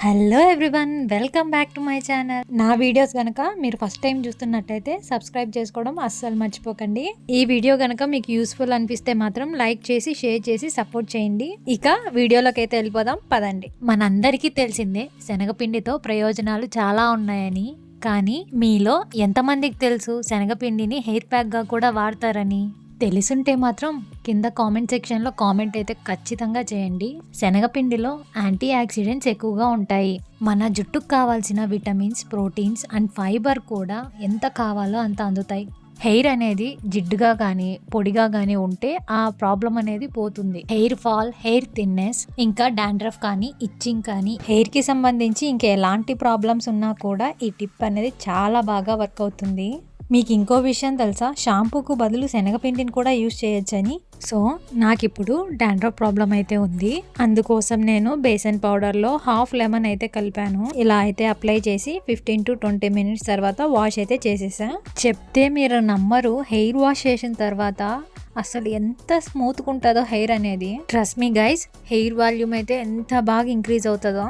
Hello everyone, welcome back to my channel. నా videos గనక మీరు ఫస్ట్ టైం చూస్తున్నట్టయితే సబ్స్క్రైబ్ చేసుకోవడం అస్సలు మర్చిపోకండి. ఈ వీడియో గనక మీకు యూస్ఫుల్ అనిపిస్తే మాత్రం లైక్ చేసి షేర్ చేసి సపోర్ట్ చేయండి. ఇక వీడియోలోకి అయితే వెళ్ళిపోదాం పదండి. మనందరికీ తెలిసిందే శనగపిండితో ప్రయోజనాలు చాలా ఉన్నాయని. కానీ మీలో ఎంతమందికి తెలుసు శనగపిండిని హెయిర్ ప్యాక్ గా కూడా వాడతారని? తెలుసుంటే మాత్రం కింద కామెంట్ సెక్షన్లో కామెంట్ అయితే ఖచ్చితంగా చేయండి. శనగపిండిలో యాంటీ ఆక్సిడెంట్స్ ఎక్కువగా ఉంటాయి. మన జుట్టుకు కావాల్సిన విటమిన్స్, ప్రోటీన్స్ అండ్ ఫైబర్ కూడా ఎంత కావాలో అంత అందుతాయి. హెయిర్ అనేది జిడ్డుగా కానీ పొడిగా కానీ ఉంటే ఆ ప్రాబ్లం అనేది పోతుంది. హెయిర్ ఫాల్, హెయిర్ థిన్నెస్, ఇంకా డాండ్రఫ్ కానీ ఇచ్చింగ్ కానీ హెయిర్ కి సంబంధించి ఇంకా ఎలాంటి ప్రాబ్లమ్స్ ఉన్నా కూడా ఈ టిప్ అనేది చాలా బాగా వర్క్ అవుతుంది. మీకు ఇంకో విషయం తెలుసా, షాంపూకు బదులు శనగపిండిని కూడా యూజ్ చేయొచ్చని. సో నాకు ఇప్పుడు డాండ్రఫ్ ప్రాబ్లం అయితే ఉంది. అందుకోసం నేను బేసన్ పౌడర్లో హాఫ్ లెమన్ అయితే కలిపాను. ఇలా అయితే అప్లై చేసి 15 to 20 minutes తర్వాత వాష్ అయితే చేసేసా. చెప్తే మీరు నమ్మరు, హెయిర్ వాష్ చేసిన తర్వాత అసలు ఎంత స్మూత్గా ఉంటుందో హెయిర్ అనేది. Trust me guys, hair volume అయితే ఎంత బాగా ఇంక్రీజ్ అవుతుందో.